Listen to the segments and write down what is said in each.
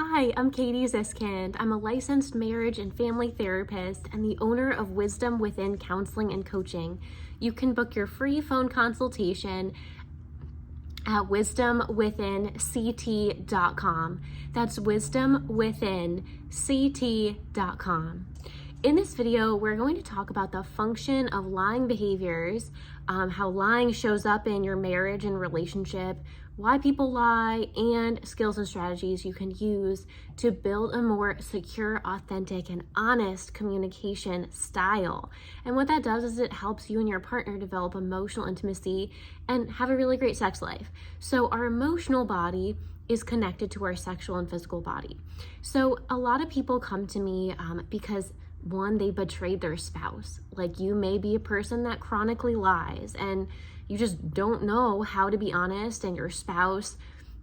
Hi, I'm Katie Ziskind. I'm a licensed marriage and family therapist and the owner of Wisdom Within Counseling and Coaching. You can book your free phone consultation at wisdomwithinct.com. That's wisdomwithinct.com. In this video, we're going to talk about the function of lying behaviors, how lying shows up in your marriage and relationship, why people lie, and skills and strategies you can use to build a more secure, authentic, and honest communication style. And what that does is it helps you and your partner develop emotional intimacy and have a really great sex life. So our emotional body is connected to our sexual and physical body. So a lot of people come to me because one, they betrayed their spouse. Like, you may be a person that chronically lies and you just don't know how to be honest, and your spouse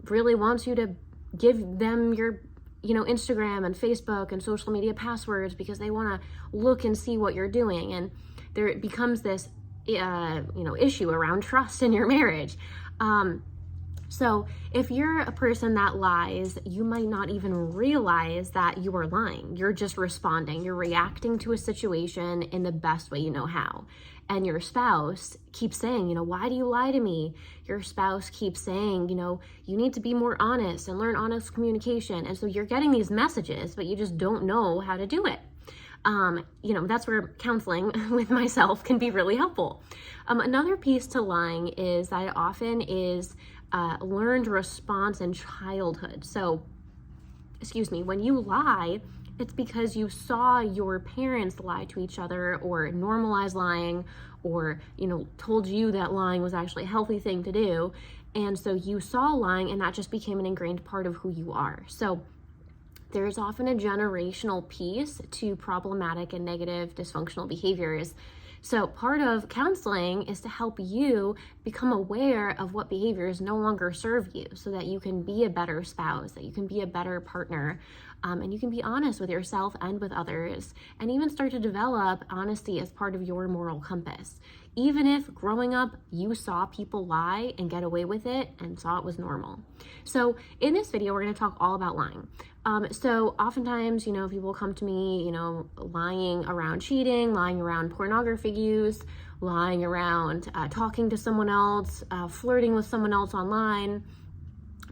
really wants you to give them your Instagram and Facebook and social media passwords because they want to look and see what you're doing, and there becomes this issue around trust in your marriage. So if you're a person that lies, you might not even realize that you are lying. You're just responding. You're reacting to a situation in the best way you know how. And your spouse keeps saying, why do you lie to me? Your spouse keeps saying, you need to be more honest and learn honest communication. And so you're getting these messages, but you just don't know how to do it. That's where counseling with myself can be really helpful. Another piece to lying is that it often is learned response in childhood. So, when you lie, it's because you saw your parents lie to each other or normalize lying, or, told you that lying was actually a healthy thing to do. And so you saw lying, and that just became an ingrained part of who you are. So there's often a generational piece to problematic and negative dysfunctional behaviors. So part of counseling is to help you become aware of what behaviors no longer serve you, so that you can be a better spouse, that you can be a better partner, and you can be honest with yourself and with others, and even start to develop honesty as part of your moral compass. Even if growing up you saw people lie and get away with it and saw it was normal. So in this video, we're going to talk all about lying. So oftentimes, people come to me, lying around cheating, lying around pornography use, lying around talking to someone else, flirting with someone else online,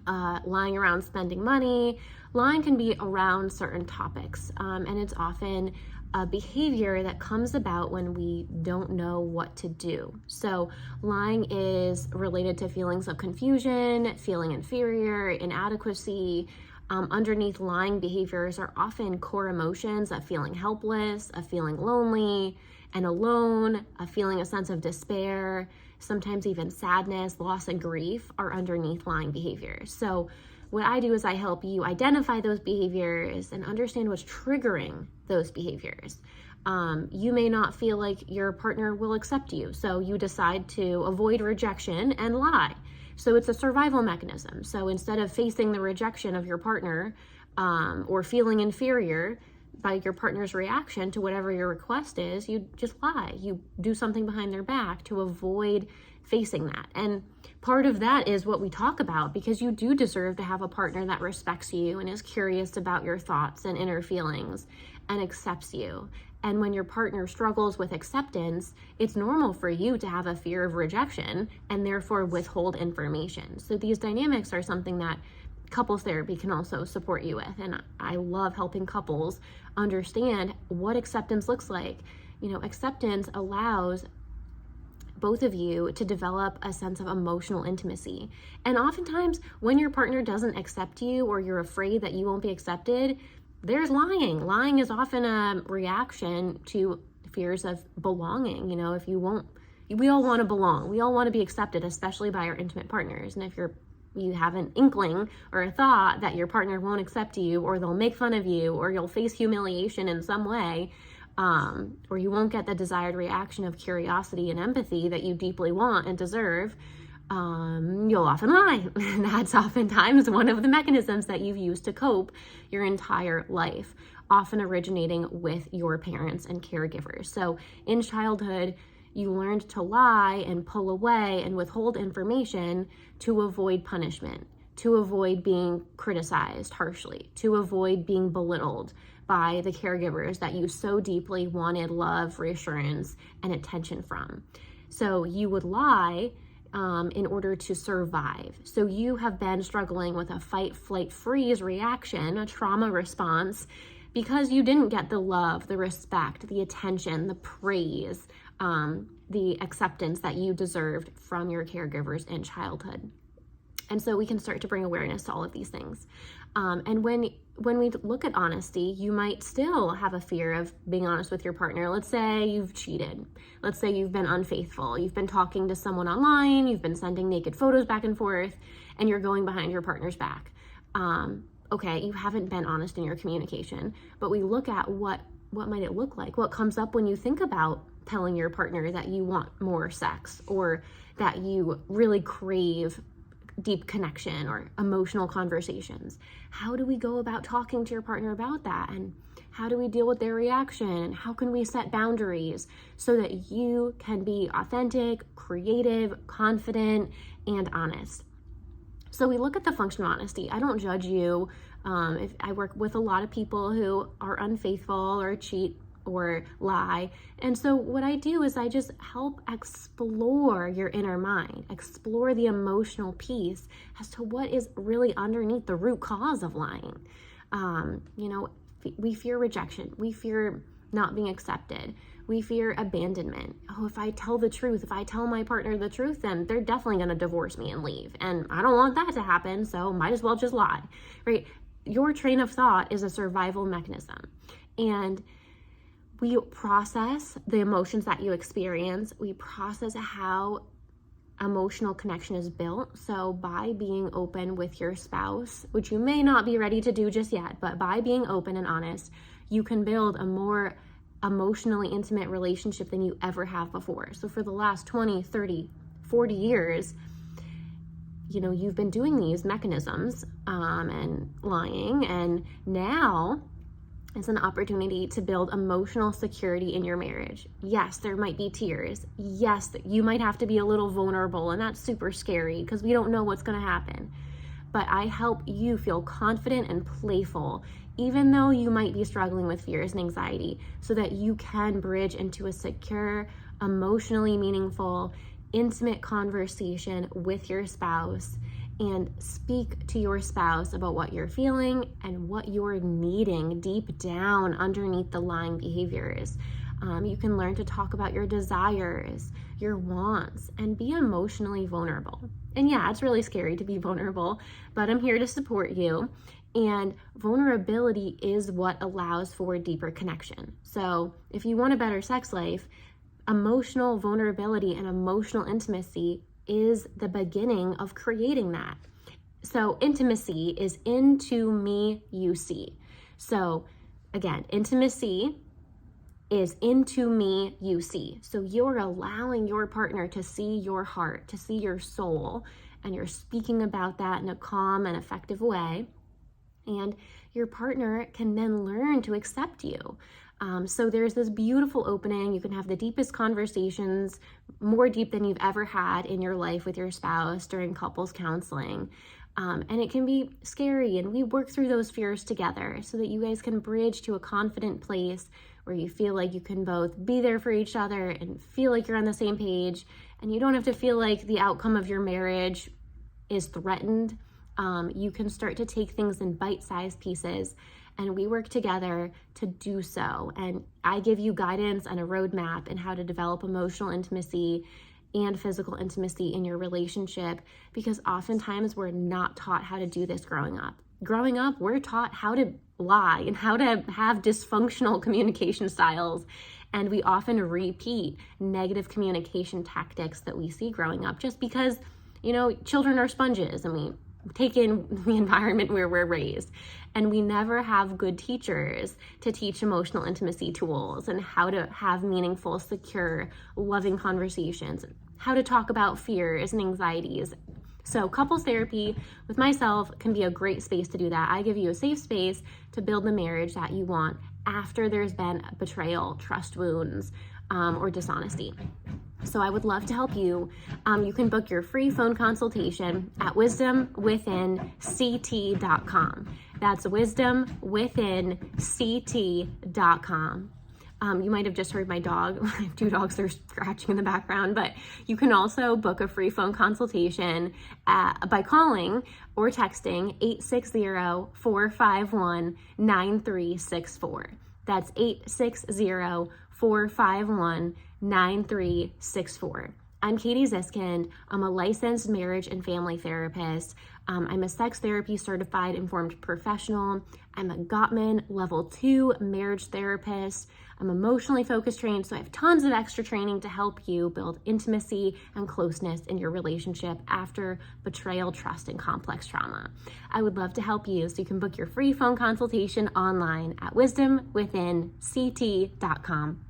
lying around spending money. Lying can be around certain topics, and it's often a behavior that comes about when we don't know what to do. So lying is related to feelings of confusion, feeling inferior, inadequacy. Underneath lying behaviors are often core emotions of feeling helpless, of feeling lonely and alone, of feeling a sense of despair, sometimes even sadness, loss, and grief are underneath lying behaviors. So what I do is I help you identify those behaviors and understand what's triggering those behaviors. You may not feel like your partner will accept you, so you decide to avoid rejection and lie. So it's a survival mechanism. So instead of facing the rejection of your partner or feeling inferior by your partner's reaction to whatever your request is, you just lie. You do something behind their back to avoid facing that. And part of that is what we talk about, because you do deserve to have a partner that respects you and is curious about your thoughts and inner feelings and accepts you. And when your partner struggles with acceptance, it's normal for you to have a fear of rejection and therefore withhold information. So these dynamics are something that couples therapy can also support you with. And I love helping couples understand what acceptance looks like. Acceptance allows both of you to develop a sense of emotional intimacy. And oftentimes when your partner doesn't accept you, or you're afraid that you won't be accepted, there's lying. Lying is often a reaction to fears of belonging. We all want to belong. We all want to be accepted, especially by our intimate partners. And if you have an inkling or a thought that your partner won't accept you, or they'll make fun of you, or you'll face humiliation in some way, or you won't get the desired reaction of curiosity and empathy that you deeply want and deserve, you'll often lie. That's oftentimes one of the mechanisms that you've used to cope your entire life, often originating with your parents and caregivers. So in childhood, you learned to lie and pull away and withhold information to avoid punishment, to avoid being criticized harshly, to avoid being belittled by the caregivers that you so deeply wanted love, reassurance, and attention from. So you would lie in order to survive. So you have been struggling with a fight, flight, freeze reaction, a trauma response, because you didn't get the love, the respect, the attention, the praise, the acceptance that you deserved from your caregivers in childhood. And so we can start to bring awareness to all of these things. And when we look at honesty, you might still have a fear of being honest with your partner. Let's say you've cheated. Let's say you've been unfaithful. You've been talking to someone online. You've been sending naked photos back and forth, and you're going behind your partner's back. Okay, you haven't been honest in your communication, but we look at what might it look like? What comes up when you think about telling your partner that you want more sex, or that you really crave deep connection or emotional conversations? How do we go about talking to your partner about that? And how do we deal with their reaction? And how can we set boundaries so that you can be authentic, creative, confident, and honest? So we look at the function of honesty. I don't judge you. If I work with a lot of people who are unfaithful or cheat or lie. And so what I do is I just help explore your inner mind, explore the emotional piece as to what is really underneath the root cause of lying. We fear rejection. We fear not being accepted. We fear abandonment. Oh, if I tell the truth, if I tell my partner the truth, then they're definitely going to divorce me and leave. And I don't want that to happen, so might as well just lie, right? Your train of thought is a survival mechanism. And we process the emotions that you experience. We process how emotional connection is built. So by being open with your spouse, which you may not be ready to do just yet, but by being open and honest, you can build a more emotionally intimate relationship than you ever have before. So for the last 20, 30, 40 years, you've been doing these mechanisms and lying, and now it's an opportunity to build emotional security in your marriage. Yes, there might be tears. Yes, you might have to be a little vulnerable, and that's super scary because we don't know what's going to happen. But I help you feel confident and playful, even though you might be struggling with fears and anxiety, so that you can bridge into a secure, emotionally meaningful, intimate conversation with your spouse and speak to your spouse about what you're feeling and what you're needing deep down underneath the lying behaviors. You can learn to talk about your desires, your wants, and be emotionally vulnerable. And yeah, it's really scary to be vulnerable, but I'm here to support you. And vulnerability is what allows for deeper connection. So if you want a better sex life, emotional vulnerability and emotional intimacy is the beginning of creating that. So intimacy is into me, you see. So again, intimacy is into me, you see. So you're allowing your partner to see your heart, to see your soul, and you're speaking about that in a calm and effective way. And your partner can then learn to accept you. So there's this beautiful opening. You can have the deepest conversations, more deep than you've ever had in your life with your spouse during couples counseling. And it can be scary, and we work through those fears together so that you guys can bridge to a confident place where you feel like you can both be there for each other and feel like you're on the same page, and you don't have to feel like the outcome of your marriage is threatened. You can start to take things in bite-sized pieces, and we work together to do so. And I give you guidance and a roadmap in how to develop emotional intimacy and physical intimacy in your relationship, because oftentimes we're not taught how to do this growing up. Growing up, we're taught how to lie and how to have dysfunctional communication styles. And we often repeat negative communication tactics that we see growing up just because, children are sponges and we take in the environment where we're raised. And we never have good teachers to teach emotional intimacy tools and how to have meaningful, secure, loving conversations, how to talk about fears and anxieties. So couples therapy with myself can be a great space to do that. I give you a safe space to build the marriage that you want after there's been betrayal, trust wounds, or dishonesty. So I would love to help you. You can book your free phone consultation at wisdomwithinct.com. That's wisdomwithinct.com. You might have just heard my dog. I have 2 dogs that are scratching in the background, but you can also book a free phone consultation by calling or texting 860-451-9364. That's 860-451-9364. I'm Katie Ziskind. I'm a licensed marriage and family therapist. I'm a sex therapy certified informed professional. I'm a Gottman level 2 marriage therapist. I'm emotionally focused trained, so I have tons of extra training to help you build intimacy and closeness in your relationship after betrayal, trust, and complex trauma. I would love to help you, so you can book your free phone consultation online at wisdomwithinct.com.